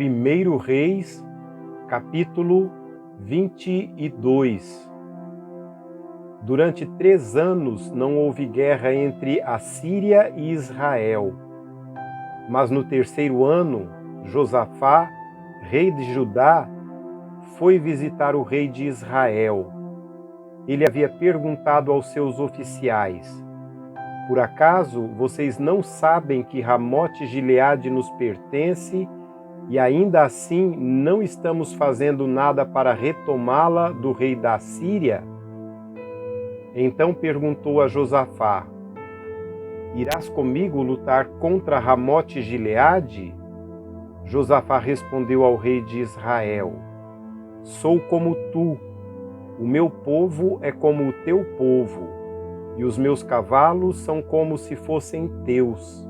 1 Reis, capítulo 22. Durante 3 anos não houve guerra entre a Síria e Israel. Mas no 3º ano, Josafá, rei de Judá, foi visitar o rei de Israel. Ele havia perguntado aos seus oficiais: por acaso vocês não sabem que Ramote-Gileade nos pertence e ainda assim não estamos fazendo nada para retomá-la do rei da Síria? Então perguntou a Josafá: irás comigo lutar contra Ramote-Gileade? Josafá respondeu ao rei de Israel: sou como tu, o meu povo é como o teu povo, e os meus cavalos são como se fossem teus.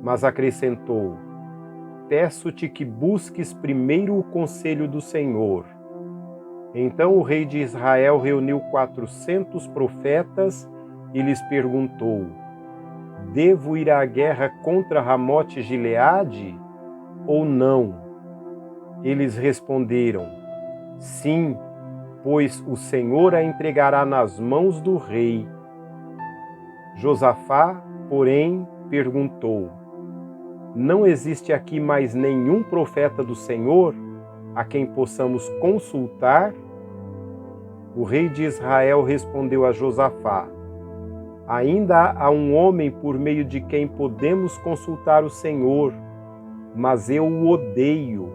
Mas acrescentou: peço-te que busques primeiro o conselho do Senhor. Então o rei de Israel reuniu 400 profetas e lhes perguntou: devo ir à guerra contra Ramote-Gileade ou não? Eles responderam: sim, pois o Senhor a entregará nas mãos do rei. Josafá, porém, perguntou: não existe aqui mais nenhum profeta do Senhor a quem possamos consultar? O rei de Israel respondeu a Josafá: ainda há um homem por meio de quem podemos consultar o Senhor, mas eu o odeio,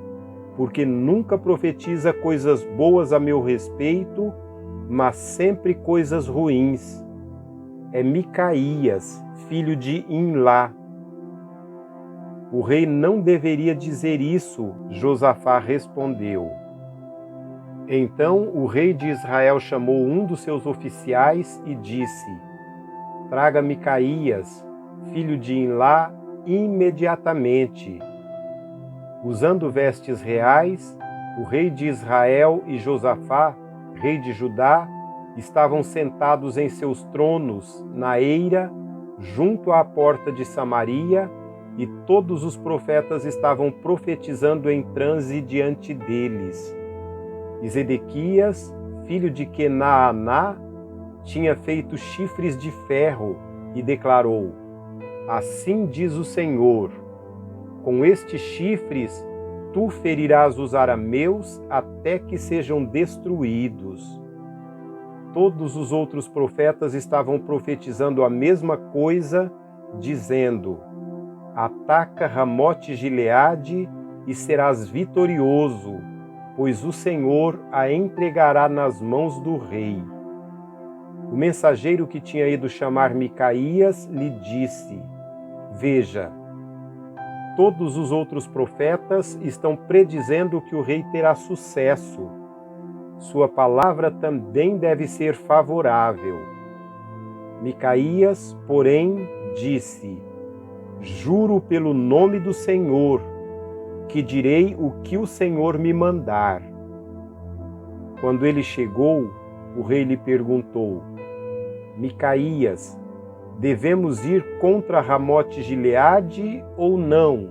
porque nunca profetiza coisas boas a meu respeito, mas sempre coisas ruins. É Micaías, filho de Imlá. O rei não deveria dizer isso, Josafá respondeu. Então o rei de Israel chamou um dos seus oficiais e disse: traga Micaías, filho de Imlá, imediatamente. Usando vestes reais, o rei de Israel e Josafá, rei de Judá, estavam sentados em seus tronos na eira, junto à porta de Samaria, e todos os profetas estavam profetizando em transe diante deles. E Zedequias, filho de Kenaaná, tinha feito chifres de ferro e declarou: assim diz o Senhor, com estes chifres tu ferirás os arameus até que sejam destruídos. Todos os outros profetas estavam profetizando a mesma coisa, dizendo: ataca Ramote-Gileade e serás vitorioso, pois o Senhor a entregará nas mãos do rei. O mensageiro que tinha ido chamar Micaías lhe disse: veja, todos os outros profetas estão predizendo que o rei terá sucesso. Sua palavra também deve ser favorável. Micaías, porém, disse: juro pelo nome do Senhor, que direi o que o Senhor me mandar. Quando ele chegou, o rei lhe perguntou: Micaías, devemos ir contra Ramote-Gileade ou não?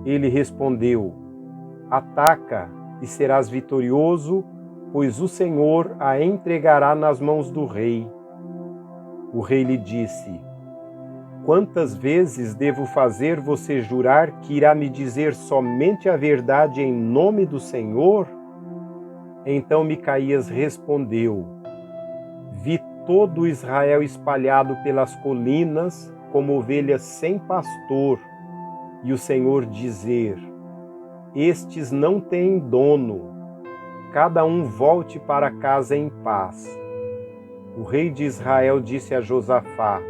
Ele respondeu: ataca e serás vitorioso, pois o Senhor a entregará nas mãos do rei. O rei lhe disse: quantas vezes devo fazer você jurar que irá me dizer somente a verdade em nome do Senhor? Então Micaías respondeu: vi todo Israel espalhado pelas colinas, como ovelhas sem pastor, e o Senhor dizer: estes não têm dono, cada um volte para casa em paz. O rei de Israel disse a Josafá: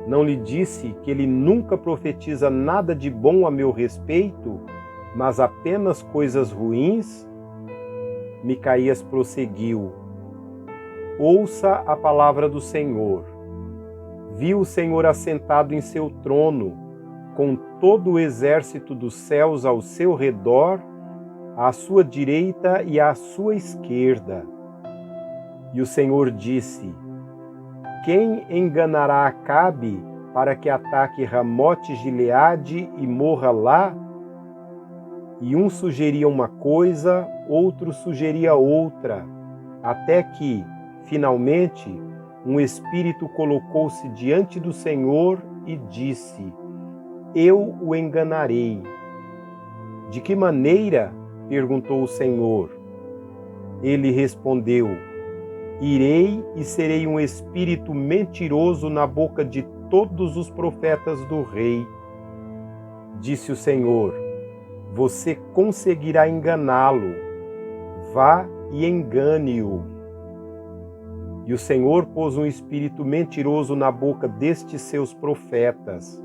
não lhe disse que ele nunca profetiza nada de bom a meu respeito, mas apenas coisas ruins? Micaías prosseguiu: ouça a palavra do Senhor. Vi o Senhor assentado em seu trono, com todo o exército dos céus ao seu redor, à sua direita e à sua esquerda. E o Senhor disse: quem enganará Acabe para que ataque Ramote-Gileade e morra lá? E um sugeria uma coisa, outro sugeria outra, até que, finalmente, um espírito colocou-se diante do Senhor e disse: Eu o enganarei. De que maneira? Perguntou o Senhor. Ele respondeu: Irei e serei um espírito mentiroso na boca de todos os profetas do rei. Disse o Senhor: Você conseguirá enganá-lo. Vá e engane-o. E o Senhor pôs um espírito mentiroso na boca destes seus profetas.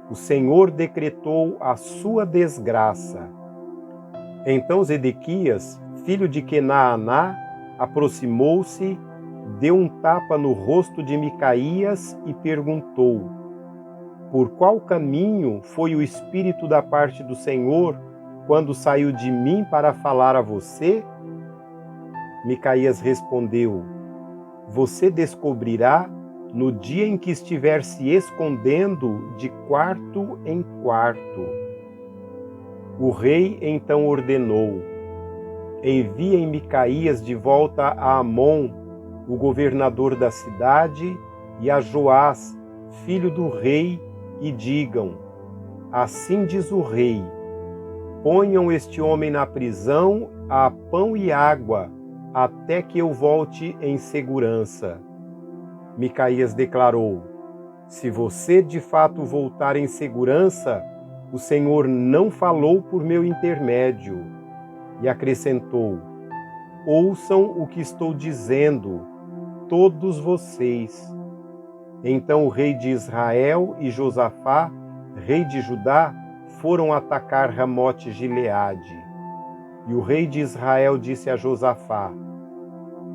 O Senhor decretou a sua desgraça. Então Zedequias, filho de Kenaaná, aproximou-se, deu um tapa no rosto de Micaías e perguntou: Por qual caminho foi o Espírito da parte do Senhor quando saiu de mim para falar a você? Micaías respondeu: Você descobrirá no dia em que estiver se escondendo de quarto em quarto. O rei então ordenou: Enviem Micaías de volta a Amon, o governador da cidade, e a Joás, filho do rei, e digam: Assim diz o rei: Ponham este homem na prisão a pão e água, até que eu volte em segurança. Micaías declarou: Se você de fato voltar em segurança, o Senhor não falou por meu intermédio. E acrescentou: Ouçam o que estou dizendo, todos vocês. Então o rei de Israel e Josafá, rei de Judá, foram atacar Ramote-Gileade. E o rei de Israel disse a Josafá: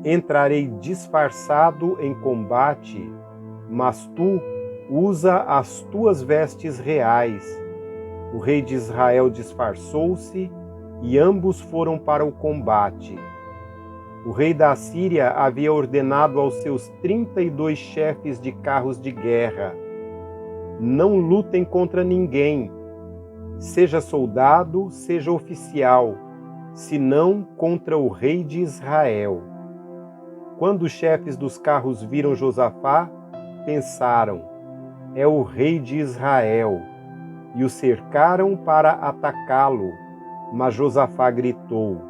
Entrarei disfarçado em combate, mas tu usa as tuas vestes reais. O rei de Israel disfarçou-se e ambos foram para o combate. O rei da Assíria havia ordenado aos seus 32 chefes de carros de guerra: Não lutem contra ninguém, seja soldado, seja oficial, senão contra o rei de Israel. Quando os chefes dos carros viram Josafá, pensaram: É o rei de Israel, e o cercaram para atacá-lo. Mas Josafá gritou.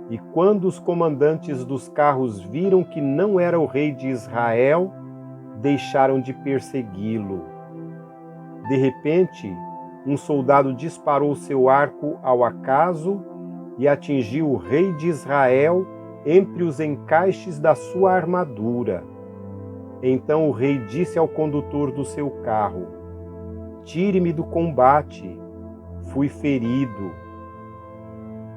E quando os comandantes dos carros viram que não era o rei de Israel, deixaram de persegui-lo. De repente, um soldado disparou seu arco ao acaso e atingiu o rei de Israel entre os encaixes da sua armadura. Então o rei disse ao condutor do seu carro: Tire-me do combate, fui ferido.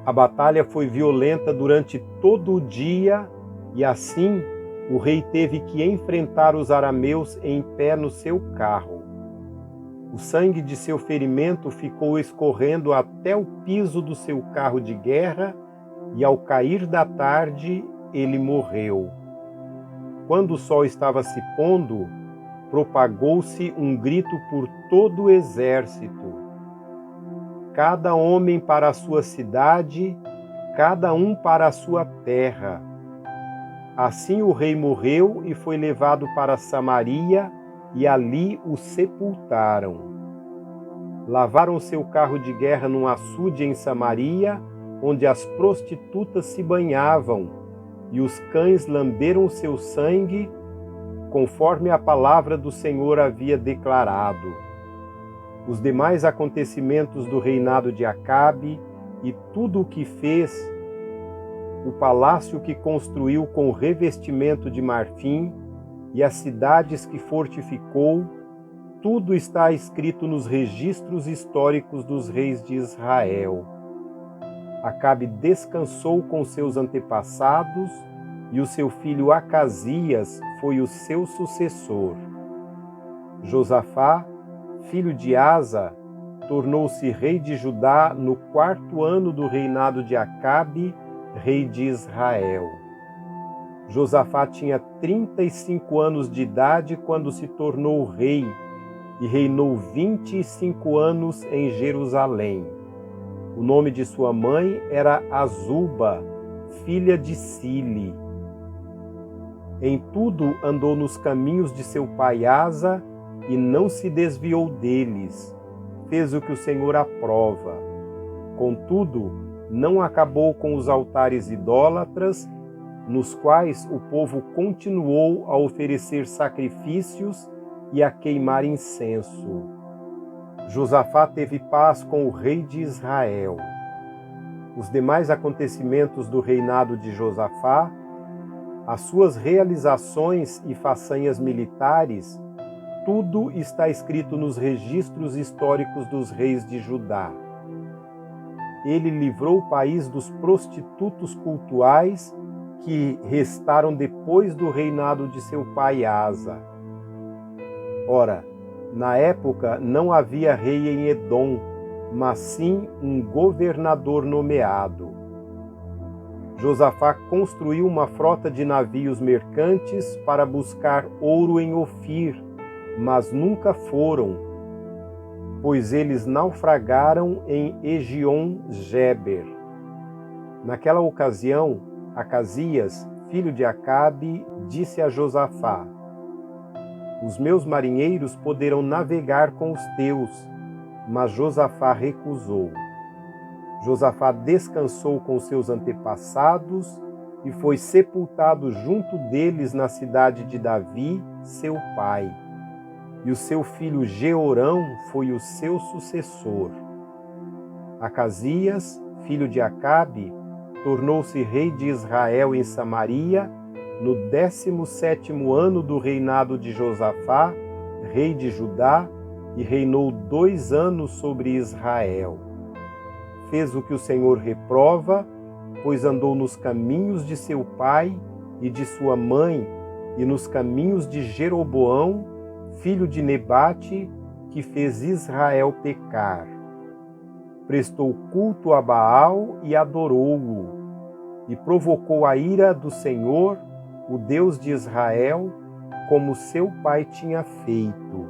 A batalha foi violenta durante todo o dia e assim o rei teve que enfrentar os arameus em pé no seu carro. O sangue de seu ferimento ficou escorrendo até o piso do seu carro de guerra e ao cair da tarde ele morreu. Quando o sol estava se pondo, propagou-se um grito por todo o exército: Cada homem para a sua cidade, cada um para a sua terra. Assim o rei morreu e foi levado para Samaria, e ali o sepultaram. Lavaram seu carro de guerra num açude em Samaria, onde as prostitutas se banhavam, e os cães lamberam o seu sangue, conforme a palavra do Senhor havia declarado. Os demais acontecimentos do reinado de Acabe e tudo o que fez, o palácio que construiu com revestimento de marfim e as cidades que fortificou, tudo está escrito nos registros históricos dos reis de Israel. Acabe descansou com seus antepassados e o seu filho Acasias foi o seu sucessor. Josafá, filho de Asa, tornou-se rei de Judá no 4º ano do reinado de Acabe, rei de Israel. Josafá tinha 35 anos de idade quando se tornou rei e reinou 25 anos em Jerusalém. O nome de sua mãe era Azuba, filha de Sili. Em tudo andou nos caminhos de seu pai Asa e não se desviou deles. Fez o que o Senhor aprova. Contudo, não acabou com os altares idólatras, nos quais o povo continuou a oferecer sacrifícios e a queimar incenso. Josafá teve paz com o rei de Israel. Os demais acontecimentos do reinado de Josafá, as suas realizações e façanhas militares, tudo está escrito nos registros históricos dos reis de Judá. Ele livrou o país dos prostitutos cultuais que restaram depois do reinado de seu pai Asa. Ora, na época não havia rei em Edom, mas sim um governador nomeado. Josafá construiu uma frota de navios mercantes para buscar ouro em Ofir, mas nunca foram, pois eles naufragaram em Egion-Geber. Naquela ocasião, Acasias, filho de Acabe, disse a Josafá: os meus marinheiros poderão navegar com os teus, mas Josafá recusou. Josafá descansou com seus antepassados e foi sepultado junto deles na cidade de Davi, seu pai. E o seu filho Jeorão foi o seu sucessor. Acasias, filho de Acabe, tornou-se rei de Israel em Samaria no 17º ano do reinado de Josafá, rei de Judá, e reinou 2 anos sobre Israel. Fez o que o Senhor reprova, pois andou nos caminhos de seu pai e de sua mãe, e nos caminhos de Jeroboão, filho de Nebate, que fez Israel pecar. Prestou culto a Baal e adorou-o, e provocou a ira do Senhor, o Deus de Israel, como seu pai tinha feito.